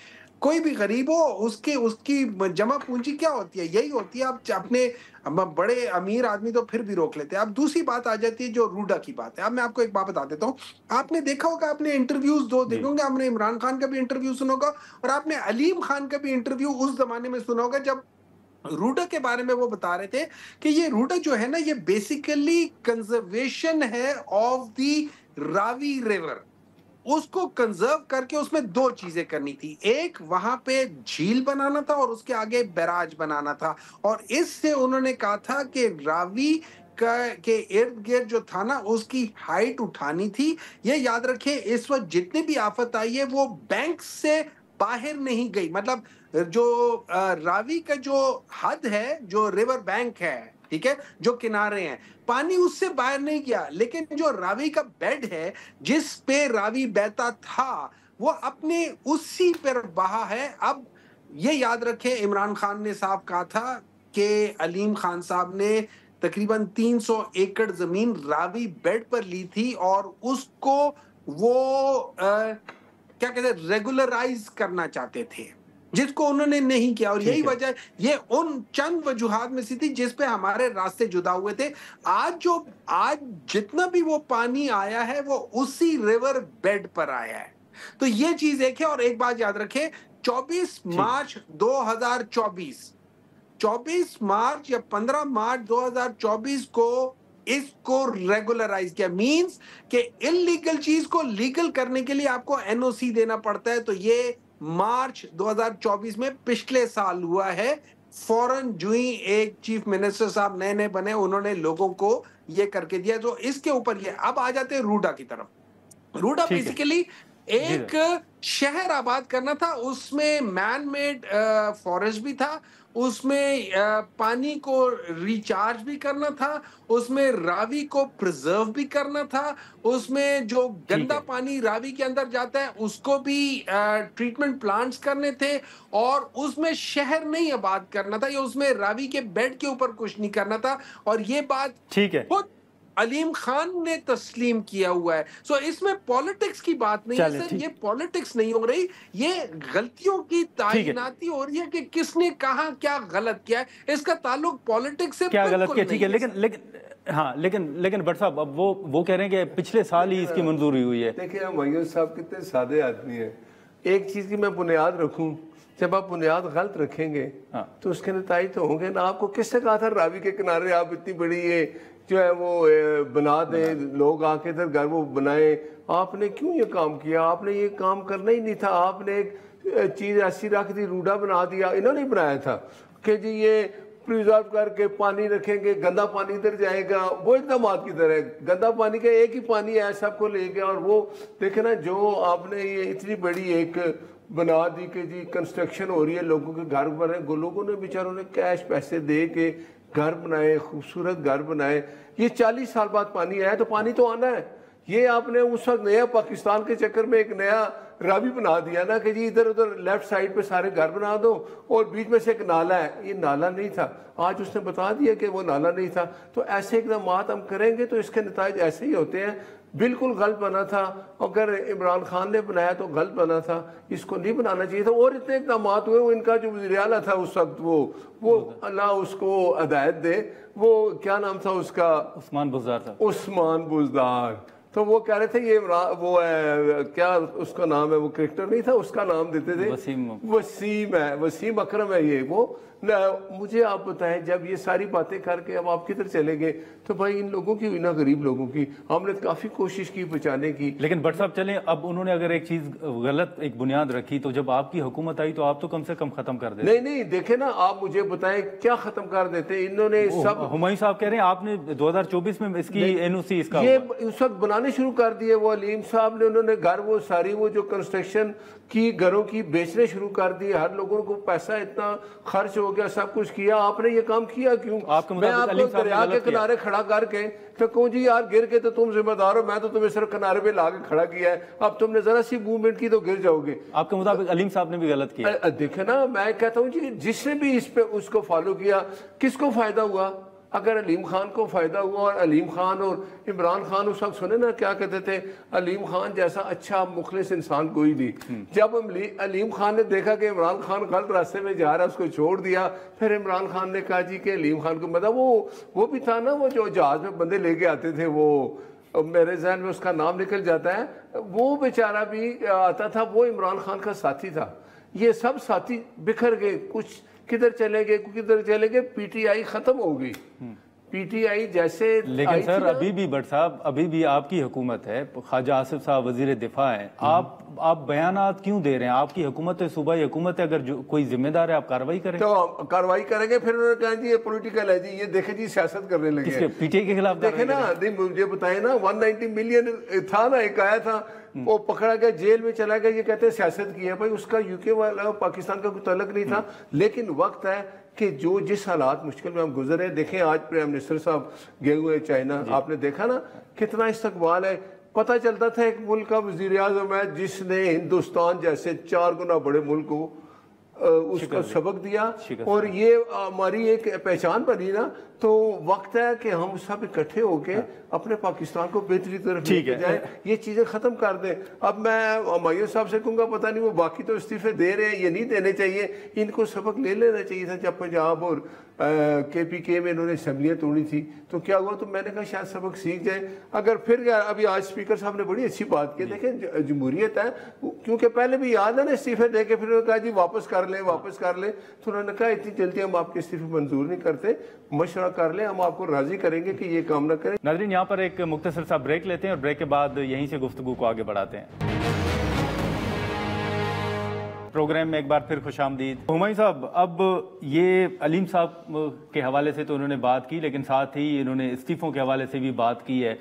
कोई भी गरीब हो उसकी जमा पूंजी क्या होती है, यही होती है। आप अपने बड़े अमीर आदमी तो फिर भी रोक लेते हैं। अब दूसरी बात आ जाती है जो रूडा की बात है। अब मैं आपको एक बात बता देता हूँ, आपने देखा होगा, आपने इंटरव्यूज दो देखे होंगे, आपने इमरान खान का भी इंटरव्यू सुना होगा और आपने अलीम खान का भी इंटरव्यू उस जमाने में सुना होगा जब रूडा के बारे में वो बता रहे थे कि ये रूडा जो है ना, ये बेसिकली कंजर्वेशन है ऑफ द रावी रिवर। उसको कंजर्व करके उसमें दो चीजें करनी थी, एक वहां पे झील बनाना था और उसके आगे बैराज बनाना था। और इससे उन्होंने कहा था कि रावी के इर्द गिर्द जो था ना, उसकी हाइट उठानी थी। ये याद रखें, इस वक्त जितनी भी आफत आई है वो बैंक से बाहर नहीं गई। मतलब जो रावी का जो हद है, जो रिवर बैंक है, ठीक है, जो किनारे हैं, पानी उससे बाहर नहीं गया, लेकिन जो रावी का बेड है जिस पे रावी बहता था, वो अपने उसी पर बहा है। अब ये याद रखें, इमरान खान ने साहब कहा था कि अलीम खान साहब ने तकरीबन 300 एकड़ जमीन रावी बेड पर ली थी और उसको वो क्या कहते हैं, रेगुलराइज करना चाहते थे, जिसको उन्होंने नहीं किया। और यही वजह, ये उन चंद वजूहात में से थी जिस पे हमारे रास्ते जुदा हुए थे। आज जितना भी वो पानी आया है वो उसी रिवर बेड पर आया है। तो ये चीज एक है। और एक बात याद रखें, 24 मार्च 2024 या 15 मार्च 2024 को इसको रेगुलराइज किया। मींस कि इलीगल चीज को लीगल करने के लिए आपको एनओसी देना पड़ता है। तो ये मार्च 2024 में पिछले साल हुआ है। फौरन जो ही एक चीफ मिनिस्टर साहब नए नए बने, उन्होंने लोगों को ये करके दिया। तो इसके ऊपर ये, अब आ जाते हैं रूडा की तरफ। रूडा बेसिकली एक शहर आबाद करना था, उसमें मैन मेड फॉरेस्ट भी था, उसमें पानी को रिचार्ज भी करना था, उसमें रावी को प्रिजर्व भी करना था, उसमें जो गंदा पानी रावी के अंदर जाता है उसको भी ट्रीटमेंट प्लांट्स करने थे, और उसमें शहर नहीं आबाद करना था, या उसमें रावी के बेड के ऊपर कुछ नहीं करना था। और ये बात ठीक है, अलीम खान ने तस्लीम किया हुआ है। सो इसमें पॉलिटिक्स की बात नहीं है सर, ये पॉलिटिक्स नहीं हो रही, ये गलतियों की तायनाती हो रही है कि किसने कहा क्या गलत किया है। इसका ताल्लुक पॉलिटिक्स से क्या गलत किया, ठीक है। लेकिन भट्ट साहब, अब वो कह रहे हैं कि पिछले साल ही इसकी मंजूरी हुई है। देखिए मयूर साहब कितने सादे आदमी है। एक चीज की मैं बुनियाद रखूं, जब आप बुनियाद गलत रखेंगे तो उसके नतीजे तो होंगे ना। आपको किसने कहा था रावी के किनारे आप इतनी बड़ी ये जो है वो बना दे, लोग आके इधर घर वो बनाए? आपने क्यों ये काम किया? आपने ये काम करना ही नहीं था। आपने एक चीज ऐसी रख दी, रूडा बना दिया। इन्होंने बनाया था कि जी ये प्रिजर्व करके पानी रखेंगे, गंदा पानी इधर जाएगा। वो इक़दामात की तरह गंदा पानी का एक ही पानी है सबको लेके। और वो देखे ना, जो आपने ये इतनी बड़ी एक बना दी कि जी कंस्ट्रक्शन हो रही है, लोगों के घर बने, लोगों ने बेचारों ने कैश पैसे दे के घर बनाए, खूबसूरत घर बनाए। ये 40 साल बाद पानी आया, तो पानी तो आना है। ये आपने उस वक्त नया पाकिस्तान के चक्कर में एक नया रावी बना दिया ना कि जी इधर उधर लेफ्ट साइड पे सारे घर बना दो और बीच में से एक नाला है। ये नाला नहीं था, आज उसने बता दिया कि वो नाला नहीं था। तो ऐसे इकदाम हम करेंगे तो इसके नतीजे ऐसे ही होते हैं। बिल्कुल गलत बना था, अगर इमरान खान ने बनाया तो गलत बना था, इसको नहीं बनाना चाहिए था। और इतने इकदाम हुए, वो इनका जो वज़ीर आला था उस वक्त, वो अल्लाह उसको हिदायत दे, वो क्या नाम था उसका, उस्मान बुज़दार था। उस्मान बुज़दार। तो वो कह रहे थे ये वो है, क्या उसका नाम है, वो क्रिकेटर नहीं था, उसका नाम देते थे वसीम है, वसीम अकरम है। ये वो मुझे आप बताएं, जब ये सारी बातें करके अब आप किधर चले गए? तो भाई इन लोगों की, ना गरीब लोगों की हमने काफ़ी कोशिश की बचाने की। लेकिन भट्ट साहब चलें, अब उन्होंने अगर एक चीज़ गलत एक बुनियाद रखी तो जब आपकी हुकूमत आई तो आप तो कम से कम ख़त्म कर देते। नहीं देखे ना, आप मुझे बताएं क्या ख़त्म कर देते इन्होंने? सब हुमायूं साहब कह रहे हैं आपने 2024 में इसकी एनओसी इसका ये उस वक्त बनाने शुरू कर दिए। वो अलीम साहब ने, उन्होंने घर वो सारी वो जो कंस्ट्रक्शन की घरों की बेचने शुरू कर दिए। हर लोगों को पैसा इतना खर्च हो गया, सब कुछ किया। आपने ये काम किया क्यों? मैं आपको दरिया के किनारे खड़ा करके तो कहूँ जी यार गिर के तो तुम जिम्मेदार हो, मैं तो तुम्हें सिर्फ किनारे पे ला के खड़ा किया है, अब तुमने जरा सी मूवमेंट की तो गिर जाओगे। आपके मुताबिक अलीम साहब ने भी गलत किया। देखे ना, मैं कहता हूँ जी जिसने भी इस पे उसको फॉलो किया, किसको फायदा हुआ? अगर अलीम खान को फ़ायदा हुआ, और अलीम खान और इमरान खान उस वक्त सुने ना क्या कहते थे, अलीम खान जैसा अच्छा मुखलिस इंसान कोई नहीं। जब अलीम खान ने देखा कि इमरान खान गलत रास्ते में जा रहा है, उसको छोड़ दिया। फिर इमरान खान ने कहा जी कि अलीम खान को, मतलब वो भी था ना, वो जो जहाज में बंदे लेके आते थे, वो मेरे जहन में उसका नाम निकल जाता है, वो बेचारा भी आता था, वो इमरान खान का साथी था। ये सब साथी बिखर गए, कुछ किधर चले गए, पीटीआई खत्म हो गई। पीटीआई जैसे, लेकिन सर अभी भी भट्ट साहब, अभी भी आपकी हुकूमत है, ख्वाजा आसिफ साहब वजीर दिफा हैं, आप बयानात क्यों दे रहे हैं? आपकी हुकूमत है, सूबाई हुकूमत है, अगर जो कोई जिम्मेदार है आप कार्रवाई करें। तो कार्रवाई करेंगे। फिर उन्होंने कहा जी ये पॉलिटिकल है जी, ये देखे जी सियासत करने लगे, पीटीआई के खिलाफ देखे ना। मुझे बताए ना 190 मिलियन था ना, एक आया था, वो पकड़ा गया, जेल में चला गया, ये कहते हैं सियासत की है। भाई उसका यूके वाला पाकिस्तान का कोई तल्लक नहीं था। लेकिन वक्त है कि जो जिस हालात मुश्किल में हम गुजरे, देखें आज प्राइम मिनिस्टर साहब गए हुए चाइना, आपने देखा ना कितना इस्तकबाल है। पता चलता था एक मुल्क का वजीर आज़म है जिसने हिंदुस्तान जैसे 4 गुना बड़े मुल्क को उसका सबक दिया, और ये हमारी एक पहचान बनी ना। तो वक्त है कि हम सब इकट्ठे होके अपने पाकिस्तान को बेहतरी तरफ लेके जाएं, ये चीजें खत्म कर दें। अब मैं हुमायूं साहब से कहूँगा, पता नहीं वो बाकी तो इस्तीफे दे रहे हैं, ये नहीं देने चाहिए, इनको सबक ले लेना चाहिए था। जब पंजाब और KPK में इन्होंने असम्बलियाँ तोड़ी थी तो क्या हुआ, तो मैंने कहा शायद सबक सीख जाए। अगर फिर अभी आज स्पीकर साहब ने बड़ी अच्छी बात की, देखें जमहूरियत है, क्योंकि पहले भी याद है ना इस्तीफे दे के फिर उन्होंने कहा जी वापस कर ले, तो उन्होंने कहा इतनी जल्दी हम आपके इस्तीफे मंजूर नहीं करते, मशवरा कर ले, हम आपको राजी करेंगे कि ये काम ना करें। नाज़रीन, यहाँ पर एक मुख्तसर सा ब्रेक लेते हैं और ब्रेक के बाद यहीं से गुफ्तगू को आगे बढ़ाते हैं। प्रोग्राम में एक बार फिर खुशामदीद। हुमायूं साहब, अब ये अलीम साहब के हवाले से तो उन्होंने बात की, लेकिन साथ ही इन्होंने इस्तीफों के हवाले से भी बात की है।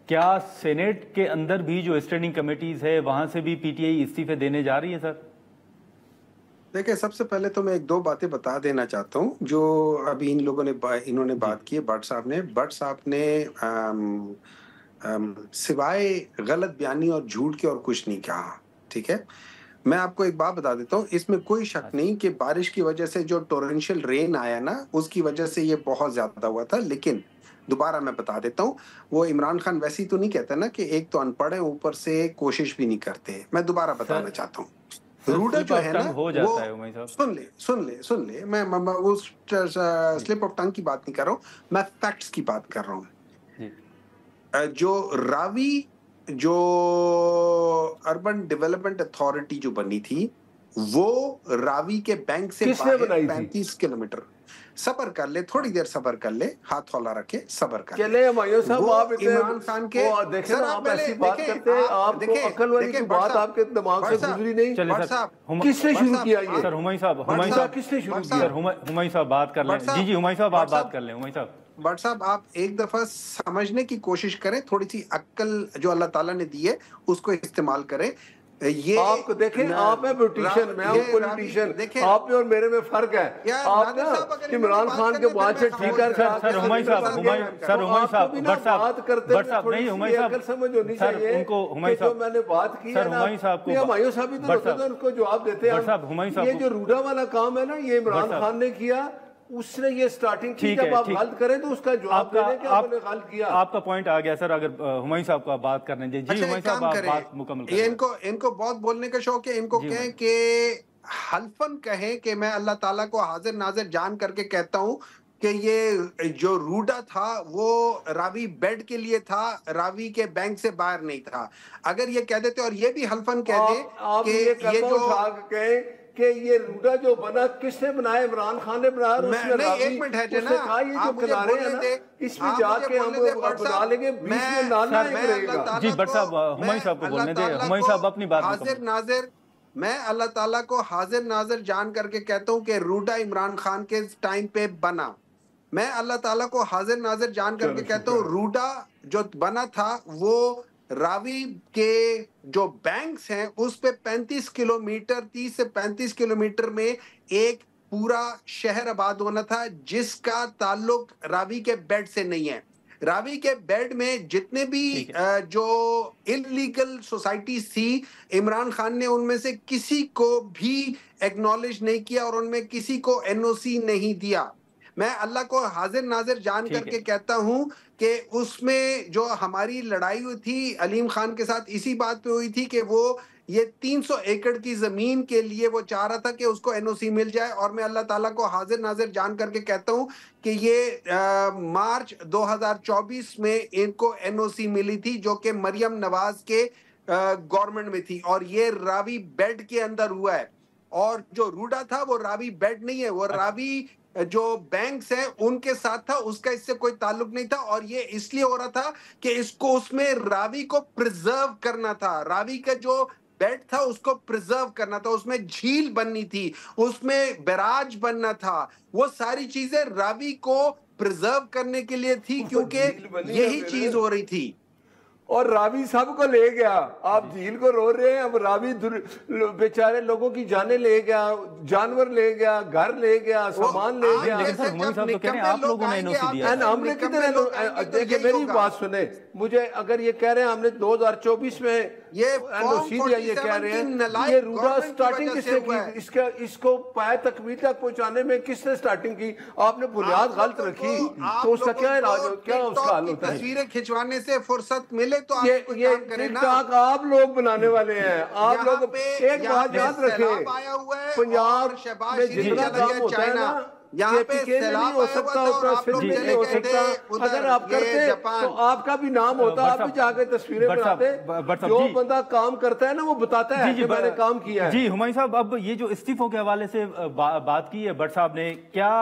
क्या सेनेट के अंदर भी जो स्टैंडिंग कमेटीज है वहां से भी पीटीआई इस्तीफे देने जा रही है? सर देखिए, सबसे पहले तो मैं 1-2 बातें बता देना चाहता हूँ जो अभी इन्होंने बात की है। भट्ट साहब ने सिवाय गलत बयानी और झूठ के और कुछ नहीं कहा। ठीक है, मैं आपको एक बात बता देता हूँ, इसमें कोई शक नहीं कि बारिश की वजह से जो टोरेंशियल रेन आया ना, उसकी वजह से ये बहुत ज्यादा हुआ था। लेकिन दोबारा मैं बता देता हूँ, वो इमरान खान वैसे ही तो नहीं कहता ना कि एक तो अनपढ़ है, ऊपर से कोशिश भी नहीं करते। मैं दोबारा बताना चाहता हूँ, रूडा जो है ना, वो सुन ले, मैं उस स्लिप ऑफ टंग की बात नहीं कर रहा हूँ, मैं फैक्ट्स की बात कर रहा हूँ। जो रावी, जो अर्बन डेवलपमेंट अथॉरिटी जो बनी थी, वो रावी के बैंक से 35 किलोमीटर। सबर कर ले, थोड़ी देर सबर कर ले, हाथ हौला रखे, सबर कर चले। हुमायूं साहब, आप इमरान खान के देखें ना, आप ऐसी बात करते हैं, आपको अकल वाली की बात आपके दिमाग से गुजरी नहीं। किसने शुरू किया ये? सर हुमायूं साहब किसने शुरू किया? हुमायूं साहब बात कर लें। जी हुमायूं साहब आप बात कर लें। हुमायूं साहब, भट्ट साहब, आप एक दफा समझने की कोशिश करें, थोड़ी सी अक्ल जो अल्लाह ताला ने दी है उसको इस्तेमाल करें। ये आप देखें, आप है ब्यूटिशियन, मैं हूँ पॉलिटिशियन, आप में और मेरे में फर्क है। आप ना इमरान खान के बाद से ठीक है। सर हुमायूं साहब, भट्ट साहब नहीं, हुमायूं साहब समझ होनी चाहिए उनको। हुमायूं साहब, मैंने बात की सर, हुमायूं साहब को, हुमायूं साहब भी तो उनको जवाब देते हैं। ये जो रूडा वाला काम है ना, ये इमरान खान ने किया, उसने ये स्टार्टिंग की। जब आप गलत करें तो उसका जवाब देने के आपने गलत किया। आपका पॉइंट आ गया सर। अगर हुमायूं साहब को आप बात करने दे। जी हुमायूं साहब, आप बात मुकम्मल करें। ये इनको बहुत बोलने का शौक है। इनको कहें कि हल्फन कहें कि मैं अल्लाह ताला को हाजिर नाजिर जान करके कहता हूँ कि ये जो रूडा था वो रावी बेड के लिए था, रावी के बैंक से बाहर नहीं था। अगर ये कह देते और ये भी हल्फन कह दे कि ये जो कि ये रूडा जो बना किसने बनाया? इमरान खान ने बनाया। एक मिनट है जना, आप मुझे बोलने दे, इसमें जाके हम बना लेंगे, बीच में लाना रहेगा। जी भट्ट साहब, हुमायूं साहब को बोलने दे। हुमायूं साहब अपनी बात हाजिर नाजिर, मैं अल्लाह ताला को हाजिर नाजिर जान करके कहता हूँ कि रूडा इमरान खान के टाइम पे बना। मैं अल्लाह ताला को हाजिर नाजिर जान करके कहता हूँ, रूडा जो बना था वो रावी के जो बैंक्स हैं उस पे 35 किलोमीटर, 30 से 35 किलोमीटर में एक पूरा शहर आबाद होना था, जिसका ताल्लुक रावी के बेड से नहीं है। रावी के बेड में जितने भी जो इलीगल सोसाइटीज थी, इमरान खान ने उनमें से किसी को भी एक्नॉलेज नहीं किया और उनमें किसी को एनओसी नहीं दिया। मैं अल्लाह को हाजिर नाजिर जान करके कहता हूं कि उसमें जो हमारी लड़ाई हुई थी अलीम खान के साथ इसी बात पे हुई थी कि वो ये 300 एकड़ की जमीन के लिए वो चाह रहा था कि उसको एनओसी मिल जाए, और मैं अल्लाह ताला को हाजिर नाजिर जान करके कहता हूं कि ये मार्च 2024 में इनको एनओसी मिली थी, जो कि मरियम नवाज के गवर्नमेंट में थी, और ये रावी बेड के अंदर हुआ है। और जो रूडा था वो रावी बेड नहीं है, वो रावी जो बैंक्स है उनके साथ था, उसका इससे कोई ताल्लुक नहीं था। और ये इसलिए हो रहा था कि इसको उसमें रावी को प्रिजर्व करना था, रावी का जो बेड था उसको प्रिजर्व करना था, उसमें झील बननी थी, उसमें बैराज बनना था, वो सारी चीजें रावी को प्रिजर्व करने के लिए थी, क्योंकि यही चीज हो रही थी। और रावी साहब को ले गया, आप झील को रो रहे हैं, अब रावी बेचारे लोगों की जाने ले गया, जानवर ले गया, घर ले गया, सामान ले गया। लेकिन सर हुमायूं साहब तो कह रहे हैं आप लोगों ने एनओसी दिया है। हमने कितने, देखिए मेरी बात सुने, मुझे अगर ये कह रहे हैं हमने 2024 में ये एनओसी दिया, ये कह रहे हैं ये रूडा स्टार्टिंग किसने की, इसको पाए तकमील तक पहुंचाने में किसने स्टार्टिंग की? आपने बुनियाद गलत रखी, तो उसका क्या इलाज, क्या उसका हल होता है? तस्वीरें खिंचवाने से फुर्सत मिले तो आप ये काम करें ना। आप लोग बनाने वाले हैं, आप लोग एक बात याद रखें, पंजाब में जितना काम होता है ना, यहाँ पे नहीं हो सकता, नहीं हो सकता। अगर आप करते तो आपका भी नाम होता, आप भी जाके तस्वीरें बनाते। जो बंदा काम करता है ना वो बताता है कि मैंने काम किया है। जी हुमायूं साहब, अब ये जो इस्तीफों के हवाले से बात की है भट्ट साहब ने, क्या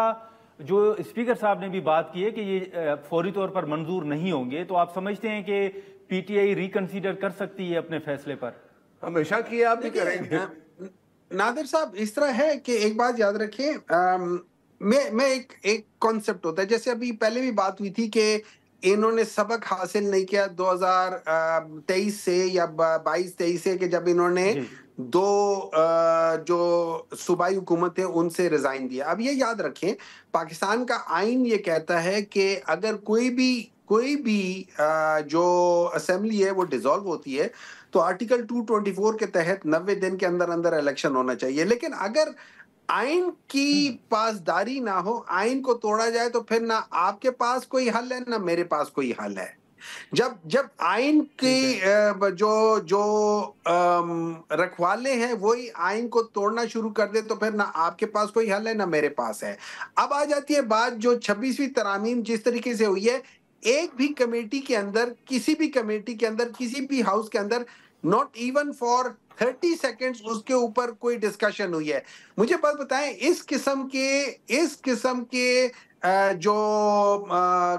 जो स्पीकर साहब ने भी बात की है कि ये फौरी तौर पर मंजूर नहीं होंगे, तो आप समझते हैं कि पीटीआई रिकंसीडर कर सकती है अपने फैसले पर? हमेशा किया, आप भी करेंगे। नादिर साहब, इस तरह है कि एक बात याद रखें, मैं एक कॉन्सेप्ट होता है, जैसे अभी पहले भी बात हुई थी कि इन्होंने सबक हासिल नहीं किया 2023 से या 22-23 से, कि जब इन्होंने दो जो सूबाई हुकूमत है उनसे रिजाइन दिया। अब ये याद रखें, पाकिस्तान का आइन ये कहता है कि अगर कोई भी जो असेंबली है वो डिसॉल्व होती है तो आर्टिकल 224 के तहत 90 दिन के अंदर अंदर इलेक्शन होना चाहिए। लेकिन अगर आइन की पासदारी ना हो, आइन को तोड़ा जाए, तो फिर ना आपके पास कोई हल है ना मेरे पास कोई हल है। जब आइन की जो रखवाले हैं वही आइन को तोड़ना शुरू कर दे, तो फिर ना आपके पास कोई हल है ना मेरे पास है। अब आ जाती है बात जो 26वीं तरामीम जिस तरीके से हुई है, एक भी कमेटी के अंदर, किसी भी कमेटी के अंदर, किसी भी हाउस के अंदर, नॉट इवन फॉर 30 सेकेंड्स उसके ऊपर कोई डिस्कशन हुई है। मुझे बात बताएं, इस किस्म के जो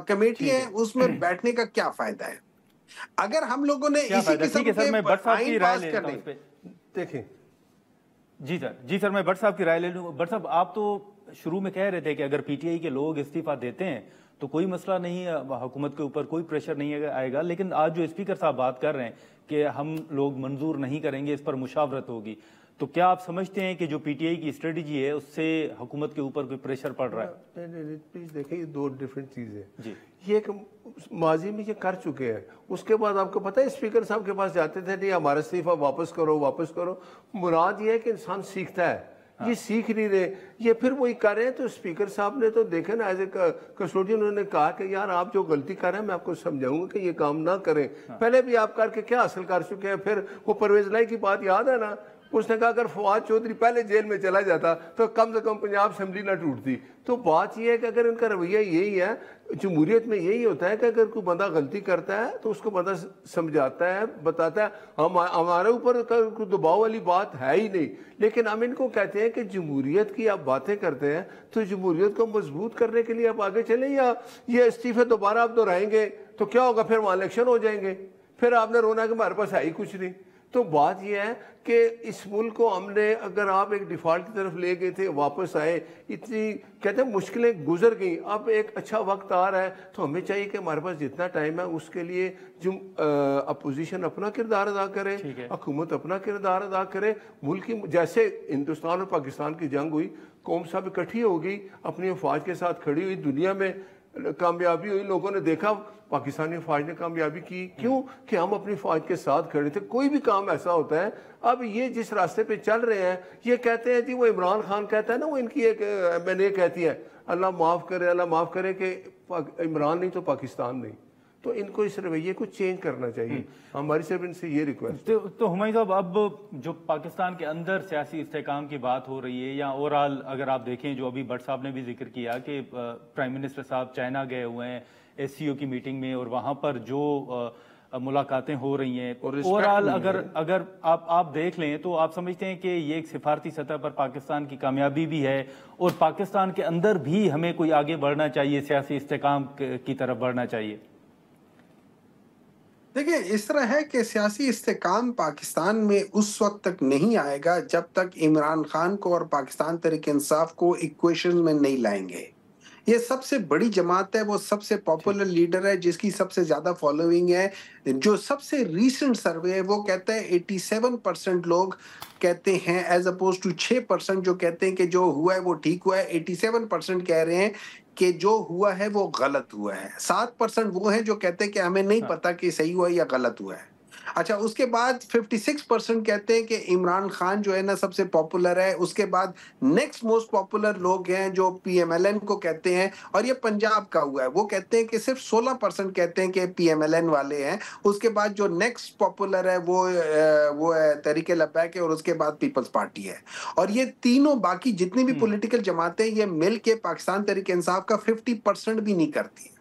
कमेटी है उसमें बैठने का क्या फायदा है? अगर हम लोगों ने इसी किस्म के आइन पास करने, देखें। जी सर मैं भट्ट साहब की राय ले लूं। भट्ट साहब, आप तो शुरू में कह रहे थे कि अगर पीटीआई के लोग इस्तीफा देते हैं तो कोई मसला नहीं है, हुकूमत के ऊपर कोई प्रेशर नहीं आएगा, लेकिन आज जो स्पीकर साहब बात कर रहे हैं कि हम लोग मंजूर नहीं करेंगे, इस पर मुशावरत होगी, तो क्या आप समझते हैं कि जो पीटीआई की स्ट्रेटजी है उससे हुकूमत के ऊपर कोई प्रेशर पड़ रहा है? नहीं, प्लीज देखिए, ये दो डिफरेंट चीज़ें जी। ये एक माजी में ये कर चुके हैं, उसके बाद आपको पता है स्पीकर साहब के पास जाते थे, नहीं हमारा इस्तीफा वापस करो। मुराद ये है कि इंसान सीखता है, ये सीख नहीं रहे, ये फिर वही कर रहे हैं। तो स्पीकर साहब ने तो देखे ना, एज ए कस्टोडियन उन्होंने कहा कि यार आप जो गलती कर रहे हैं मैं आपको समझाऊंगा कि ये काम ना करें। पहले भी आप करके क्या हासिल कर चुके हैं। फिर वो परवेज लाई की बात याद है ना, उसने कहा अगर फवाद चौधरी पहले जेल में चला जाता तो कम से कम पंजाब असेंबली ना टूटती। तो बात यह है कि अगर इनका रवैया यही है, जमहूरियत में यही होता है कि अगर कोई बंदा गलती करता है तो उसको बंदा समझाता है, बताता है। हमारे ऊपर कोई दबाव वाली बात है ही नहीं। लेकिन हम इनको कहते हैं कि जमहूरियत की आप बातें करते हैं तो जमहूरियत को मजबूत करने के लिए आप आगे चलें, या ये इस्तीफे दोबारा आप दोहराएंगे तो क्या होगा, फिर वहाँ इलेक्शन हो जाएंगे, फिर आपने रोना कि हमारे पास है ही कुछ नहीं। तो बात यह है कि इस मुल्क को हमने, अगर आप एक डिफ़ॉल्ट की तरफ ले गए थे, वापस आए, इतनी कहते हैं मुश्किलें गुजर गई, अब एक अच्छा वक्त आ रहा है, तो हमें चाहिए कि हमारे पास जितना टाइम है उसके लिए जो अपोजिशन अपना किरदार अदा करे, हुकूमत अपना किरदार अदा करे। मुल्क की जैसे हिंदुस्तान और पाकिस्तान की जंग हुई, कौम सब इकट्ठी हो गई, अपनी अफवाज के साथ खड़ी हुई, दुनिया में कामयाबी हुई, लोगों ने देखा पाकिस्तानी फौज ने कामयाबी की, क्यों कि हम अपनी फौज के साथ खड़े थे। कोई भी काम ऐसा होता है। अब ये जिस रास्ते पे चल रहे हैं, ये कहते हैं जी वो इमरान खान कहता है ना, वो इनकी एक मैंने कहती है, अल्लाह माफ़ करे कि इमरान नहीं तो पाकिस्तान नहीं। तो इनको इस रवैये को चेंज करना चाहिए, हमारी सिर्फ इनसे ये रिक्वेस्ट है। तो हुमायूं साहब, अब जो पाकिस्तान के अंदर सियासी इस्तेकाम की बात हो रही है या ओवरऑल अगर आप देखें, जो अभी भट्ट साहब ने भी जिक्र किया कि प्राइम मिनिस्टर साहब चाइना गए हुए हैं SCO की मीटिंग में, और वहाँ पर जो मुलाकातें हो रही हैं, ओवरऑल अगर आप देख लें तो आप समझते हैं कि ये एक सिफारती सतह पर पाकिस्तान की कामयाबी भी है, और पाकिस्तान के अंदर भी हमें कोई आगे बढ़ना चाहिए, सियासी इस्तेकाम की तरफ बढ़ना चाहिए? देखिए, इस तरह है कि सियासी इस्तेकाम पाकिस्तान में उस वक्त तक नहीं आएगा जब तक इमरान खान को और पाकिस्तान तहरीक इंसाफ को इक्वेशन में नहीं लाएंगे। ये सबसे बड़ी जमात है, वो सबसे पॉपुलर लीडर है, जिसकी सबसे ज्यादा फॉलोइंग है। जो सबसे रीसेंट सर्वे है वो कहता है 87% लोग कहते हैं, एज अपोज टू 6% जो कहते हैं कि जो हुआ है वो ठीक हुआ है। 87% कह रहे हैं कि जो हुआ है वो गलत हुआ है। 7% वो हैं जो कहते हैं कि हमें नहीं पता कि सही हुआ या गलत हुआ है। अच्छा, उसके बाद 56% कहते हैं कि इमरान खान जो है ना सबसे पॉपुलर है। उसके बाद नेक्स्ट मोस्ट पॉपुलर लोग हैं जो PMLN को कहते हैं, और ये पंजाब का हुआ है, वो कहते हैं कि सिर्फ 16% कहते हैं कि PMLN वाले हैं। उसके बाद जो नेक्स्ट पॉपुलर है वो है तहरीक लब्बैक है, और उसके बाद पीपल्स पार्टी है। और ये तीनों बाकी जितनी भी पॉलिटिकल जमातें ये मिल के पाकिस्तान तहरीक इंसाफ का 50% भी नहीं करती।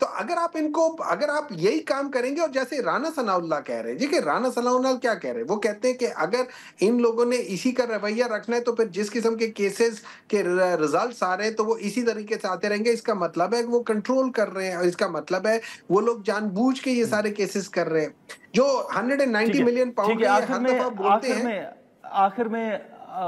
तो अगर आप यही काम करेंगे, और जैसे राना सनाउल्लाह कह रहे हैं, देखिए राना सनाउल्लाह क्या कह रहे हैं, वो कहते हैं कि अगर इन लोगों ने इसी का रवैया रखना है तो फिर जिस किस्म के केसेस के रिजल्ट्स आ रहे हैं तो वो इसी तरीके से आते रहेंगे। इसका मतलब है कि वो कंट्रोल कर रहे हैं, और इसका मतलब है वो लोग जानबूझ के ये सारे केसेस कर रहे हैं। जो 190 मिलियन पाउंड बोलते हैं। आखिर में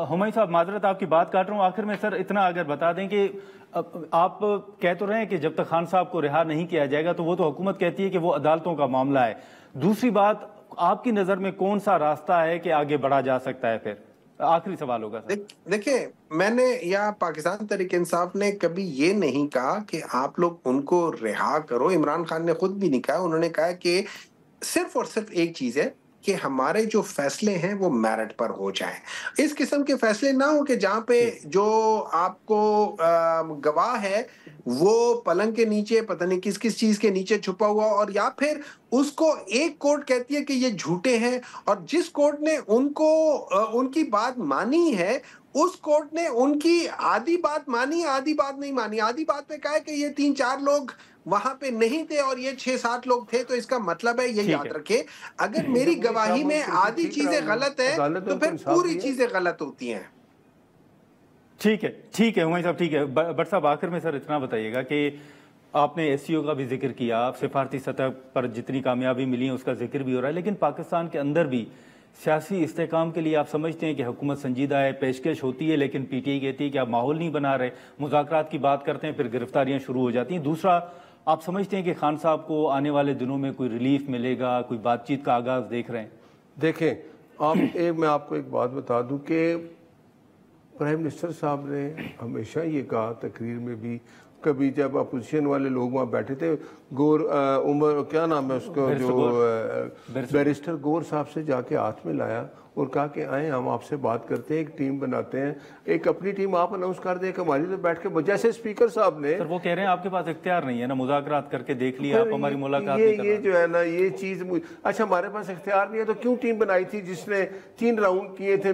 हुमायूं साहब, माजरत आपकी बात काट रहा हूँ, आखिर में सर इतना अगर बता दें कि आप कह तो रहे हैं कि जब तक खान साहब को रिहा नहीं किया जाएगा तो वो तो हुकूमत कहती है कि वो अदालतों का मामला है। दूसरी बात, आपकी नजर में कौन सा रास्ता है कि आगे बढ़ा जा सकता है? फिर आखिरी सवाल होगा सर। देखिए, मैंने या पाकिस्तान तहरीक इंसाफ ने कभी ये नहीं कहा कि आप लोग उनको रिहा करो। इमरान खान ने खुद भी नहीं कहा, उन्होंने कहा कि सिर्फ और सिर्फ एक चीज है कि हमारे जो फैसले हैं वो मेरिट पर हो जाएं। इस किस्म के फैसले ना हो कि जहां पे जो आपको गवाह है वो पलंग के नीचे पता नहीं किस किस चीज के नीचे छुपा हुआ, और या फिर उसको एक कोर्ट कहती है कि ये झूठे हैं, और जिस कोर्ट ने उनको उनकी बात मानी है उस कोर्ट ने उनकी आधी बात मानी, आधी बात नहीं मानी। आधी बात पे कहा है कि ये 3-4 लोग वहां पे नहीं थे और ये 6-7 लोग थे, तो इसका मतलब है ये याद रखे, अगर मेरी गवाही में आधी चीजें गलत है तो फिर पूरी चीजें गलत होती हैं। ठीक है हुमायूं साहब, ठीक है। बट साहब, आखिर में सर इतना बताइएगा कि आपने SCO का भी जिक्र किया, सिफारती सतह पर जितनी कामयाबी मिली है उसका जिक्र भी हो रहा है, लेकिन पाकिस्तान के अंदर भी सियासी इस्तेकाम के लिए आप समझते हैं कि हुकूमत संजीदा है, पेशकश होती है, लेकिन PTI कहती है कि आप माहौल नहीं बना रहे, मुज़ाकरात की बात करते हैं, फिर गिरफ्तारियां शुरू हो जाती हैं। दूसरा, आप समझते हैं कि खान साहब को आने वाले दिनों में कोई रिलीफ मिलेगा, कोई बातचीत का आगाज देख रहे हैं? देखें, मैं आपको एक बात बता दूं कि प्राइम मिनिस्टर साहब ने हमेशा ये कहा, तकरीर में भी, कभी जब अपोजिशन वाले लोग वहाँ बैठे थे, उमर क्या नाम है उसका, जो बैरिस्टर गौर साहब से जाके हाथ में लाया और कहा कि आए हम आपसे बात करते हैं, एक टीम बनाते हैं, एक अपनी टीम आप अनाउंस कर दें, हमारी तो बैठ के, जैसे स्पीकर साहब ने, सर वो कह रहे हैं आपके पास इख्तियार नहीं है ना, मुज़ाकरात करके देख लिया आप, हमारी मुलाकात ये जो है ना ये चीज, अच्छा हमारे पास इख्तियार नहीं है तो क्यों टीम बनाई थी जिसने 3 राउंड किए थे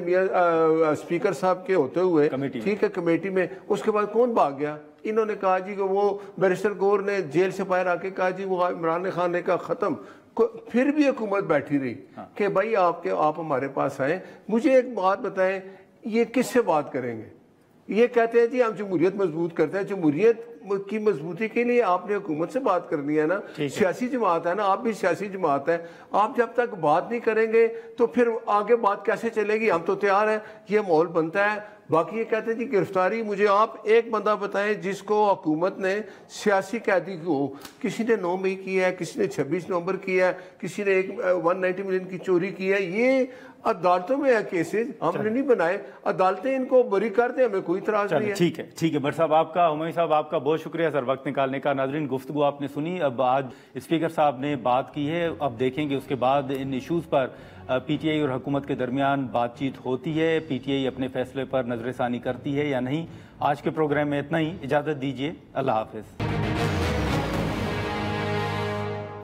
स्पीकर साहब के होते हुए, ठीक है, कमेटी में। उसके बाद कौन भाग गया? इन्होंने कहा जी कि वो बैरिस्टर गौर ने जेल से बाहर आके कहा जी वो इमरान खान ने कहा खत्म। फिर भी हुकूमत बैठी रही कि भाई आप हमारे पास आए। मुझे एक बात बताएं, ये किससे बात करेंगे? ये कहते हैं जी हम जमहूरियत मजबूत करते हैं। जमहूरियत की मजबूती के लिए आपने हुकूमत से बात करनी है ना, सियासी जमात है ना, आप भी सियासी जमात है। आप जब तक बात नहीं करेंगे तो फिर आगे बात कैसे चलेगी? हम तो तैयार हैं, ये माहौल बनता है। बाकी ये कहते हैं जी गिरफ्तारी, मुझे आप एक बंदा बताएं जिसको हुकूमत ने सियासी कैदी को, किसी ने 9 मई किया है, किसी ने 26 नवंबर किया है, किसी ने 190 मिलियन की चोरी की है। ये अदालतों में है केसेज, हमने नहीं बनाए, अदालतें इनको बरी कर दें, हमें कोई इतराज नहीं है। ठीक है बट साहब, आपका हुमायूं साहब आपका बहुत बहुत शुक्रिया सर वक्त निकालने का। नाजरीन, गुफ्तगू आपने सुनी। अब आज स्पीकर साहब ने बात की है, अब देखेंगे उसके बाद इन इशूज़ पर पीटीआई और हुकूमत के दरमियान बातचीत होती है, पीटीआई अपने फैसले पर नजरसानी करती है या नहीं। आज के प्रोग्राम में इतना ही, इजाज़त दीजिए, अल्लाह हाफिज़।